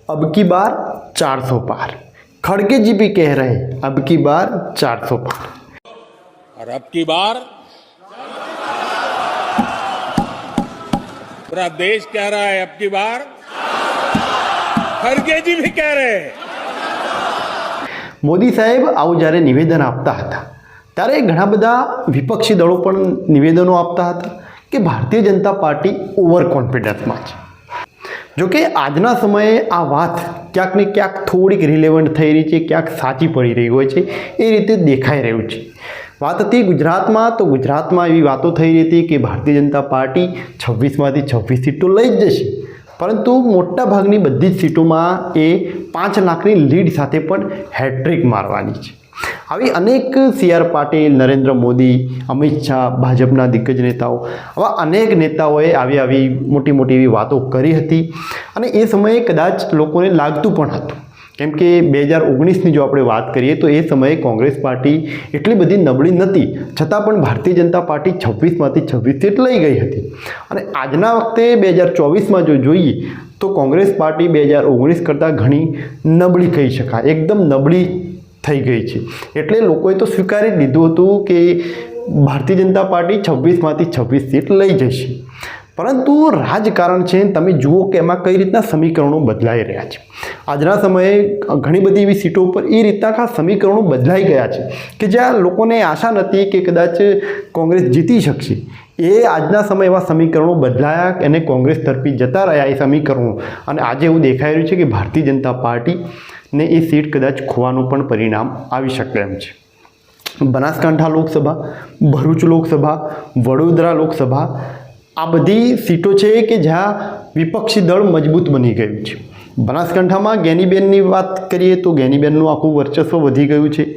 अब की बार 400 पार। खड़गे जी भी कह रहे हैं अब की बार 400 पार। और अब की बार पूरा देश कह रहा है अब की बार खड़गे जी भी कह रहे हैं। મોદી સાહેબ આવું જ્યારે નિવેદન આપતા હતા ત્યારે ઘણા બધા વિપક્ષી દળો પણ નિવેદનો આપતા હતા કે ભારતીય જનતા પાર્ટી ઓવર કોન્ફિડન્સમાં છે। જોકે આજના સમયે આ વાત ક્યાંક ને ક્યાંક થોડીક રિલેવન્ટ થઈ રહી છે, ક્યાંક સાચી પડી રહી હોય છે, એ રીતે દેખાઈ રહ્યું છે। વાત હતી ગુજરાતમાં, તો ગુજરાતમાં એવી વાતો થઈ રહી હતી કે ભારતીય જનતા પાર્ટી 26માંથી 26 સીટો લઈ જ જશે, પરંતુ મોટાભાગની બધી જ સીટોમાં એ 5 લાખની લીડ સાથે પણ હેટ્રિક મારવાની છે। આવી અનેક સી.આર. પાટીલ, નરેન્દ્ર મોદી, અમિત શાહ, ભાજપના દિગ્ગજ નેતાઓ, આવા અનેક નેતાઓએ આવી મોટી મોટી એવી વાતો કરી હતી અને એ સમયે કદાચ લોકોને લાગતું પણ હતું, કેમ કે 2019ની જો આપણે વાત કરીએ તો એ સમયે કોંગ્રેસ પાર્ટી એટલી બધી નબળી નહોતી, છતાં પણ ભારતીય જનતા પાર્ટી 26માંથી 26 સીટ લઈ ગઈ હતી। અને આજના વખતે 2024માં જો જોઈએ તો કોંગ્રેસ પાર્ટી 2019 કરતાં ઘણી નબળી કહી શકાય, એકદમ નબળી થઈ ગઈ છે। એટલે લોકોએ તો સ્વીકારી લીધું હતું કે ભારતીય જનતા પાર્ટી 26માંથી 26 સીટ લઈ જશે, પરંતુ રાજકારણ છે, તમે જુઓ કે એમાં કઈ રીતના સમીકરણો બદલાઈ રહ્યા છે। આજના સમયે ઘણી બધી એવી સીટો ઉપર એ રીતના ખાસ સમીકરણો બદલાઈ ગયા છે કે જ્યાં લોકોને આશા નહોતી કે કદાચ કોંગ્રેસ જીતી શકશે, એ આજના સમયે એવા સમીકરણો બદલાયા અને કોંગ્રેસ તરફી જતા રહ્યા એ સમીકરણો, અને આજે એવું દેખાઈ રહ્યું છે કે ભારતીય જનતા પાર્ટીને એ સીટ કદાચ ખોવાનું પણ પરિણામ આવી શકે એમ છે। બનાસકાંઠા લોકસભા, ભરૂચ લોકસભા, વડોદરા લોકસભા, આ બધી સીટો છે કે જ્યાં વિપક્ષી દળ મજબૂત બની ગયું છે। બનાસકાંઠામાં ગેનીબેનની વાત કરીએ તો ગેનીબેનનું આખું વર્ચસ્વ વધી ગયું છે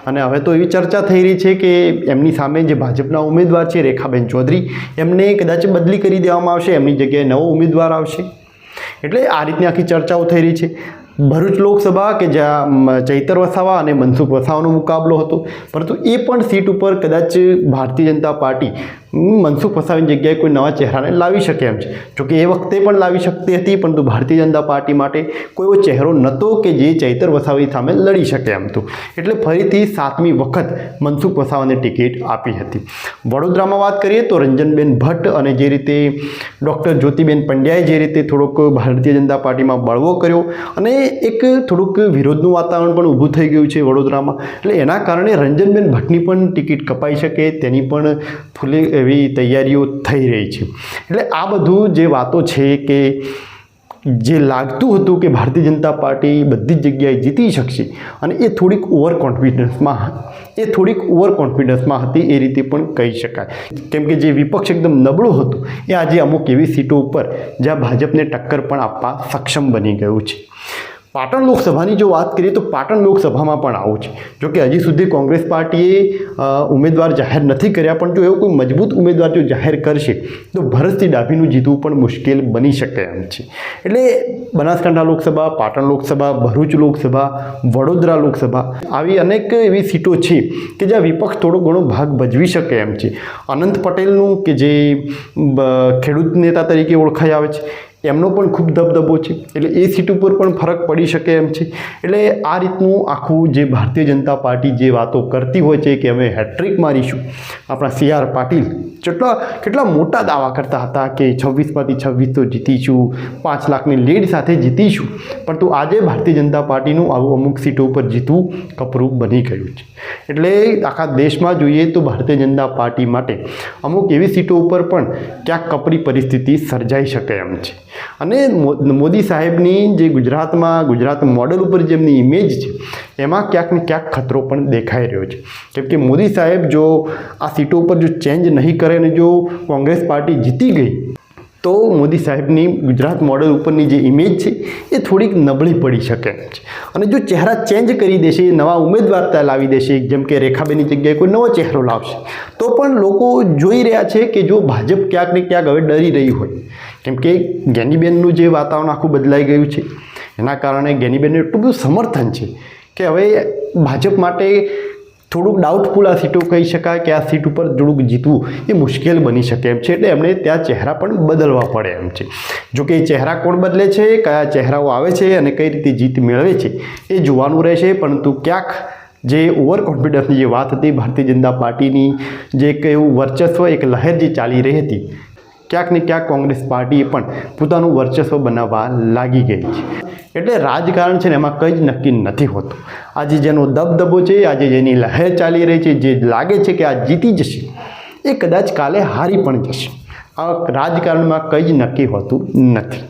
અને હવે તો એવી ચર્ચા થઈ રહી છે કે એમની સામે જે ભાજપના ઉમેદવાર છે રેખાબેન ચૌધરી, એમને કદાચ બદલી કરી દેવામાં આવશે, એમની જગ્યાએ નવો ઉમેદવાર આવશે। એટલે આ રીતની આખી ચર્ચાઓ થઈ રહી છે। ભરૂચ લોકસભા કે જ્યાં ચૈતર વસાવા અને મનસુખ વસાવાનો મુકાબલો હતો, પરંતુ એ પણ સીટ ઉપર કદાચ ભારતીય જનતા પાર્ટી મનસુખ વસાવાની જગ્યાએ કોઈ નવા ચહેરાને લાવી શકે એમ છે। જોકે એ વખતે પણ લાવી શકતી હતી, પરંતુ ભારતીય જનતા પાર્ટી માટે કોઈ એવો ચહેરો નહોતો કે જે ચૈતર વસાવાની સામે લડી શકે એમ હતું, એટલે ફરીથી 7મી વખત મનસુખ વસાવાને ટિકિટ આપી હતી। વડોદરામાં વાત કરીએ તો રંજનબેન ભટ્ટ અને જે રીતે ડૉક્ટર જ્યોતિબેન પંડ્યાએ જે રીતે થોડોક ભારતીય જનતા પાર્ટીમાં બળવો કર્યો અને એક થોડુંક વિરોધનું વાતાવરણ પણ ઊભું થઈ ગયું છે વડોદરામાં, એટલે એના કારણે રંજનબેન ભટ્ટની પણ ટિકિટ કપાઈ શકે તેની પણ ફૂલી એવી તૈયારીઓ થઈ રહી છે। એટલે આ બધું જે વાતો છે કે જે લાગતું હતું કે ભારતીય જનતા પાર્ટી બધી જ જગ્યાએ જીતી શકશે અને એ થોડીક ઓવર કોન્ફિડન્સમાં હતી એ રીતે પણ કહી શકાય, કેમ કે જે વિપક્ષ એકદમ નબળું હતું એ આજે અમુક એવી સીટો ઉપર જ્યાં ભાજપને ટક્કર પણ આપવા સક્ષમ બની ગયું છે। પાટણ લોકસભાની જો વાત કરીએ તો પાટણ લોકસભામાં પણ આવું છે। જોકે હજી સુધી કોંગ્રેસ પાર્ટીએ ઉમેદવાર જાહેર નથી કર્યા, પણ જો એવો કોઈ મજબૂત ઉમેદવાર જો જાહેર કરશે તો ભરતસિંહ ડાભીનું જીતવું પણ મુશ્કેલ બની શકે એમ છે। એટલે બનાસકાંઠા લોકસભા, પાટણ લોકસભા, ભરૂચ લોકસભા, વડોદરા લોકસભા, આવી અનેક એવી સીટો છે કે જ્યાં વિપક્ષ થોડો ઘણો ભાગ ભજવી શકે એમ છે। અનંત પટેલનું કે જે ખેડૂત નેતા તરીકે ઓળખાઈ આવે છે, એમનો પણ ખૂબ દબદબો છે, એટલે એ સીટ ઉપર પણ ફરક પડી શકે એમ છે। એટલે આ રીતનું આખું જે ભારતીય જનતા પાર્ટી જે વાતો કરતી હોય છે કે અમે હેટ્રિક મારીશું, આપણા સી.આર. પાટીલ કેટલા મોટા દાવા કરતા હતા કે 26માંથી 26 તો જીતીશું, 5 લાખની લીડ સાથે જીતીશું, પરંતુ આજે ભારતીય જનતા પાર્ટીનું આવું અમુક સીટો ઉપર જીતવું કપરું બની ગયું છે। એટલે આખા દેશમાં જોઈએ તો ભારતીય જનતા પાર્ટી માટે અમુક એવી સીટો ઉપર પણ ક્યાંક કપરી પરિસ્થિતિ સર્જાઈ શકે એમ છે। અને મોદી સાહેબની જે ગુજરાત મોડલ ઉપર જેમની ઇમેજ છે એમાં ક્યાંક ને ક્યાંક ખતરો પણ દેખાઈ રહ્યો છે, કેમ કે મોદી સાહેબ જો આ સીટો ઉપર જો ચેન્જ નહીં કરે અને જો કોંગ્રેસ પાર્ટી જીતી ગઈ તો મોદી સાહેબની ગુજરાત મોડલ ઉપરની જે ઇમેજ છે એ થોડીક નબળી પડી શકે છે। અને જો ચહેરા ચેન્જ કરી દેશે, નવા ઉમેદવાર લાવી દેશે, જેમ કે રેખાબેનની જગ્યાએ કોઈ નવો ચહેરો લાવશે, તો પણ લોકો જોઈ રહ્યા છે કે જો ભાજપ ક્યાંક ને ક્યાંક હવે ડરી રહી હોય, કેમ કે ગેનીબેનનું જે વાતાવરણ આખું બદલાઈ ગયું છે એના કારણે ગેનીબેનનું એટલું બધું સમર્થન છે કે હવે ભાજપ માટે થોડુંક ડાઉટફુલ આ સીટો કહી શકાય કે આ સીટ ઉપર થોડુંક જીતવું એ મુશ્કેલ બની શકે એમ છે, એટલે એમણે ત્યાં ચહેરા પણ બદલવા પડે એમ છે. જોકે એ ચહેરા કોણ બદલે છે, કયા ચહેરાઓ આવે છે અને કઈ રીતે જીત મેળવે છે એ જોવાનું રહેશે. પરંતુ ક્યાંક જે ઓવર કોન્ફિડન્સની જે વાત હતી ભારતીય જનતા પાર્ટીની, જે એક એવું વર્ચસ્વ, એક લહેર જે ચાલી રહી હતી, ક્યાંક ને ક્યાંક કોંગ્રેસ પાર્ટીએ પણ પોતાનું વર્ચસ્વ બનાવવા લાગી ગઈ છે. એટલે રાજકારણ છે ને એમાં કંઈ જ નક્કી નથી હોતું. આજે જેનો દબદબો છે, આજે જેની લહેર ચાલી રહી છે, જે લાગે છે કે આ જીતી જશે, એ કદાચ કાલે હારી પણ જશે. આ રાજકારણમાં કંઈ જ નક્કી હોતું નથી.